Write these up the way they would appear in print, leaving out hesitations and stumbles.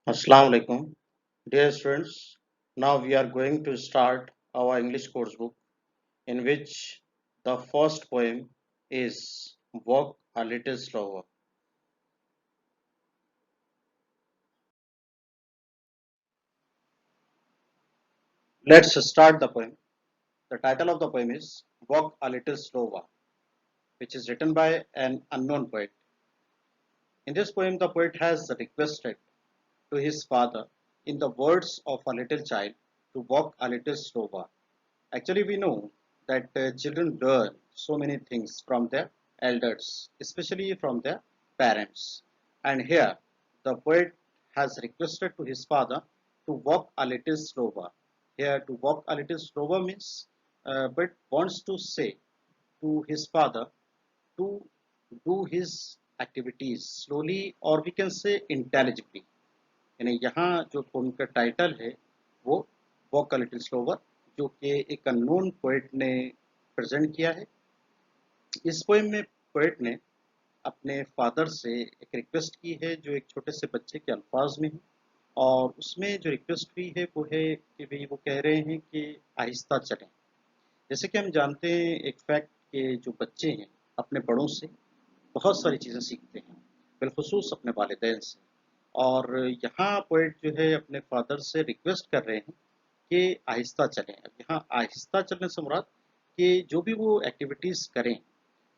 Assalamu alaikum. Dear students, now we are going to start our English course book in which the first poem is Walk a Little Slower. Let's start the poem. The title of the poem is Walk a Little Slower, which is written by an unknown poet. In this poem, the poet has requested to his father, in the words of a little child, to walk a little slower. Actually, we know that children learn so many things from their elders, especially from their parents. And here, the poet has requested to his father to walk a little slower. Here, to walk a little slower means, but wants to say to his father to do his activities slowly, or we can say intelligibly. यानी यहाँ जो pome का title है वो walk a little slower, जो कि एक unknown poet ने प्रेजेंट किया है। इस पोएम में पोएट ने अपने फादर से एक रिक्वेस्ट की है जो एक छोटे से बच्चे के अल्फाज में है, और उसमें जो रिक्वेस्ट हुई है वो है कि भाई वो कह रहे हैं कि आहिस्ता चलें। जैसे कि हम जानते हैं एक फैक्ट के जो बच्चे हैं अपने बड़ों से बहुत सारी चीज़ें सीखते हैं, बिलखुसूस अपने वालिदैन से। और यहाँ पोएट जो है अपने फादर से रिक्वेस्ट कर रहे हैं कि आहिस्ता चलें। अब यहाँ आहिस्ता चलने से मुराद कि जो भी वो एक्टिविटीज़ करें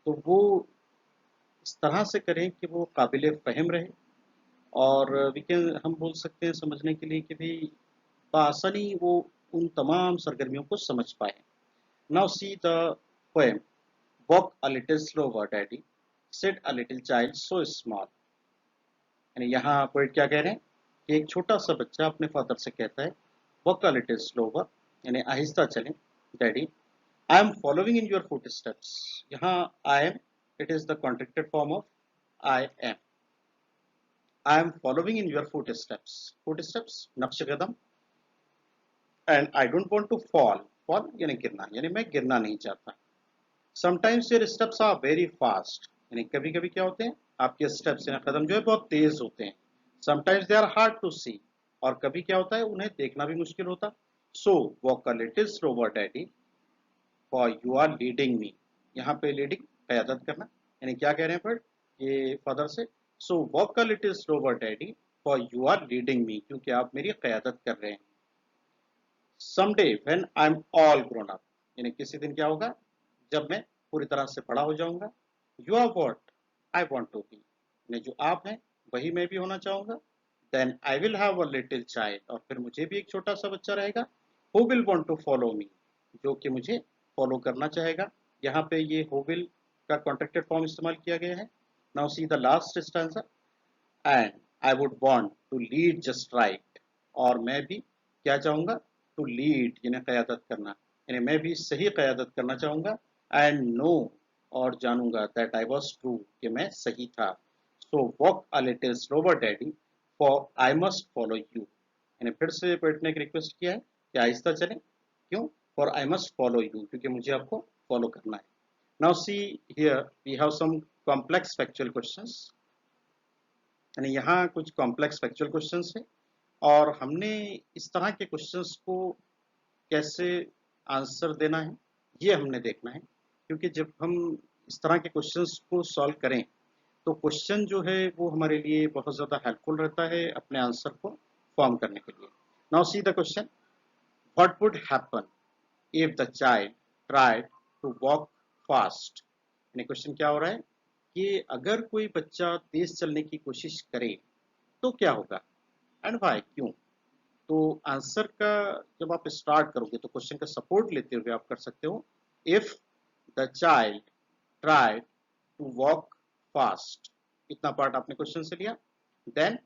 तो वो इस तरह से करें कि वो काबिल फ़हम रहे, और वी कैन हम बोल सकते हैं समझने के लिए कि भाई बआसानी वो उन तमाम सरगर्मियों को समझ पाएँ। Now see the poem walk a little slower daddy said a little child so small. यानी यहाँ पोएट क्या कह रहे हैं कि एक छोटा सा बच्चा अपने फादर से कहता है वॉक अ लिटिल स्लोवर, यानी आहिस्ता चलें daddy. I am following in your footsteps. यहाँ I am, it is the contracted form of I am. I am following in your footsteps नक्श कदम। And I don't want to fall, fall यानी गिरना, यानी मैं गिरना नहीं चाहता। Sometimes your steps are very fast, यानी कभी कभी क्या होते हैं आपके स्टेप्स यानी कदम जो है बहुत तेज होते हैं। Sometimes they are hard to see, और कभी क्या होता है उन्हें देखना भी मुश्किल होता। So walk a little slower daddy for you are leading me. यहाँ पे लीडिंग क़यादत करना, यानी क्या कह रहे हैं पर ये फादर से, so walk a little slower daddy for you are leading me, क्योंकि आप मेरी क़यादत कर रहे हैं। Someday when I am all grown up, यानी किसी दिन क्या होगा जब मैं पूरी तरह से बड़ा हो जाऊंगा। You are what I want to be, यानी जो आप हैं वही मैं भी होना चाहूंगा। Then I will have a little child, और फिर मुझे भी एक छोटा सा बच्चा रहेगा। Who will want to follow me, जो कि मुझे फॉलो करना चाहेगा। यहाँ पे ये हु विल का कॉन्ट्रैक्टेड फॉर्म इस्तेमाल किया गया है। Now see the last stanza, and I would want to lead just right, और मैं भी क्या चाहूँगा टू लीड यानी क़यादत करना, यानी मैं भी सही क़यादत करना चाहूँगा। एंड नो, और जानूंगा दैट आई वॉज ट्रू कि मैं सही था। सो walk a little slower daddy for I must follow you, यानी फिर से पोएट ने एक रिक्वेस्ट किया है कि आहिस्ता चलें। क्यों? For I must follow you, क्योंकि मुझे आपको फॉलो करना है। Now see here we have some complex factual questions, यानी यहाँ कुछ कॉम्प्लेक्स फैक्चुअल क्वेश्चंस है, और हमने इस तरह के क्वेश्चंस को कैसे आंसर देना है ये हमने देखना है। क्योंकि जब हम इस तरह के क्वेश्चंस को सॉल्व करें तो क्वेश्चन जो है वो हमारे लिए बहुत ज़्यादा हेल्पफुल रहता है अपने आंसर को फॉर्म करने के लिए। Now see the question, what would happen if the child tried to walk fast. यानी क्वेश्चन क्या हो रहा है कि अगर कोई बच्चा तेज चलने की कोशिश करे तो क्या होगा, एंड वाई, क्यों। तो आंसर का जब आप स्टार्ट करोगे तो क्वेश्चन का सपोर्ट लेते हुए आप कर सकते हो, if the child tried to walk fast. इतना पार्ट आपने क्वेश्चन से लिया। देन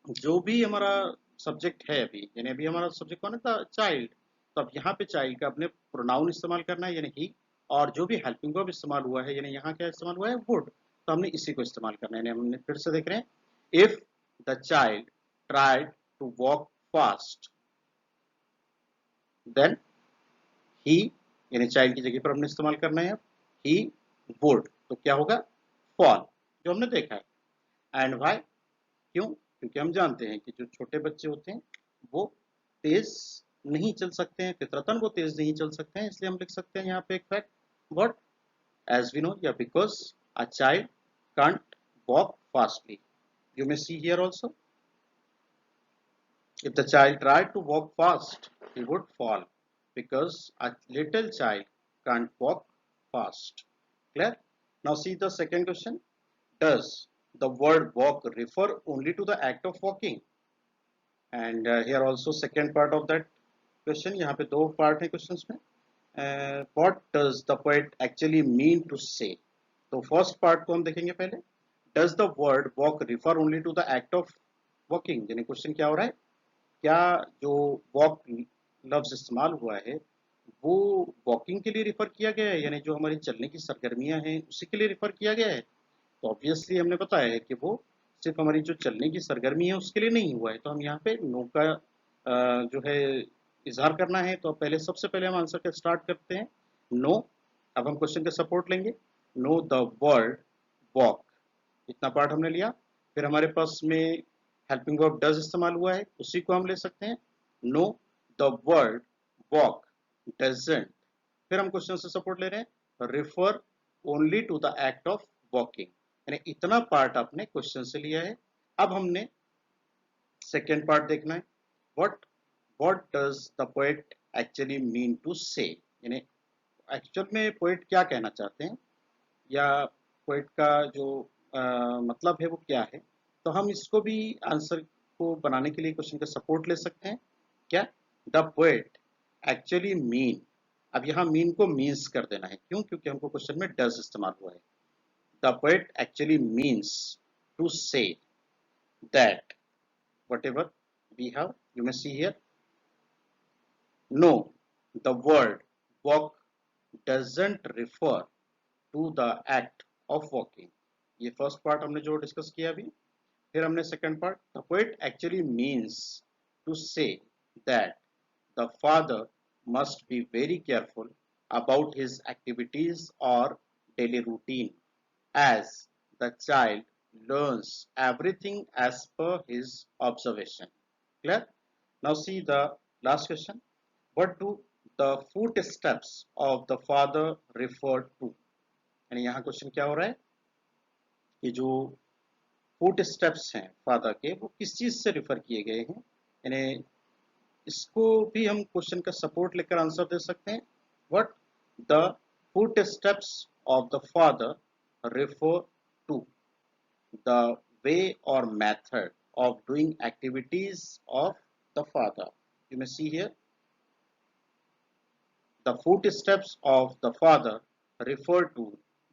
जो भी हमारा सब्जेक्ट है अभी, यानी अभी हमारा सब्जेक्ट कौन था, चाइल्ड। तो अब यहाँ पे चाइल्ड का अपने प्रोनाउन इस्तेमाल करना है, यानी ही। और जो भी हेल्पिंग वर्ब इस्तेमाल हुआ है, यानी यहाँ क्या इस्तेमाल हुआ है, वुड, तो हमने इसी को इस्तेमाल करना है। यानी हमने फिर से देख रहे हैं, if the child tried to walk fast then ही, यानी चाइल्ड की जगह पर हमने इस्तेमाल करना है। ही वुड, तो क्या होगा, फॉल, जो हमने देखा है। एंड वाई, क्यों, क्योंकि हम जानते हैं कि जो छोटे बच्चे होते हैं वो तेज नहीं चल सकते हैं, फितरतन वो तेज नहीं चल सकते हैं, इसलिए हम लिख सकते हैं यहाँ पे एक fact, what, as we know, yeah, because a child can't walk fastly. You may see here also, if the child tried to walk fast, he would fall because a little child can't walk fast. Clear? Now see the second question. Does the word walk refer only to the act of walking? And here also second part of that question. यहाँ पे दो part है questions में. What does the poet actually mean to say? तो first part को हम देखेंगे पहले. Does the word walk refer only to the act of walking, यानी क्वेश्चन क्या हो रहा है, क्या जो वॉक लफ्ज इस्तेमाल हुआ है वो वॉकिंग के लिए रिफर किया गया है, यानी जो हमारी चलने की सरगर्मियां हैं उसी के लिए रिफर किया गया है. तो ऑब्वियसली हमने बताया है कि वो सिर्फ हमारी जो चलने की सरगर्मी है उसके लिए नहीं हुआ है, तो हम यहाँ पे नो का जो है इजहार करना है. तो पहले सबसे पहले हम आंसर का स्टार्ट करते हैं, नो. अब हम क्वेश्चन का सपोर्ट लेंगे, नो द वर्ड वॉक, इतना पार्ट हमने लिया. फिर हमारे पास में हेल्पिंग वर्ब डज इस्तेमाल हुआ है, उसी को हम ले सकते हैं, no the word walk doesn't. फिर हम क्वेश्चन से सपोर्ट ले रहे हैं, refer only to the act of walking, यानी इतना पार्ट आपने क्वेश्चन से लिया है. अब हमने सेकेंड पार्ट देखना है, what what does the poet actually mean to say, यानी एक्चुअल में पोएट क्या कहना चाहते हैं या पोएट का जो मतलब है वो क्या है. तो हम इसको भी आंसर को बनाने के लिए क्वेश्चन का सपोर्ट ले सकते हैं, क्या, द पोएट एक्चुअली मीन. अब यहाँ मीन को मीन्स कर देना है, क्यों, क्योंकि हमको क्वेश्चन में डज इस्तेमाल हुआ है. The poet actually means to say that whatever we have, you may see here, no, the word walk doesn't refer to the act of walking. ये फर्स्ट पार्ट हमने जो डिस्कस किया अभी. फिर हमने second part, the poet actually means to say that the father must be very careful about his activities or daily routine as the child learns everything as per his observation. Clear? Now see the last question. What do the footsteps of the father refer to? यानी यहाँ question क्या हो रहा है कि जो foot steps हैं father के वो किस चीज से रिफर किए गए हैं, यानी इसको भी हम क्वेश्चन का सपोर्ट लेकर आंसर दे सकते हैं. What the footsteps of the father refer to the way और method of doing activities of the father. You may see here, the footsteps of the father refer to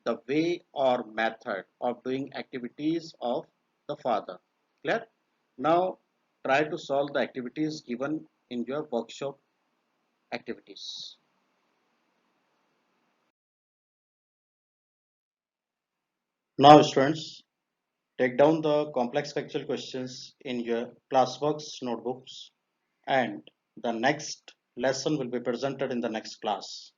the way or method of doing activities of the father. Clear? Now try to solve the activities given in your workshop activities. Now students, take down the complex factual questions in your classworks notebooks, and the next lesson will be presented in the next class.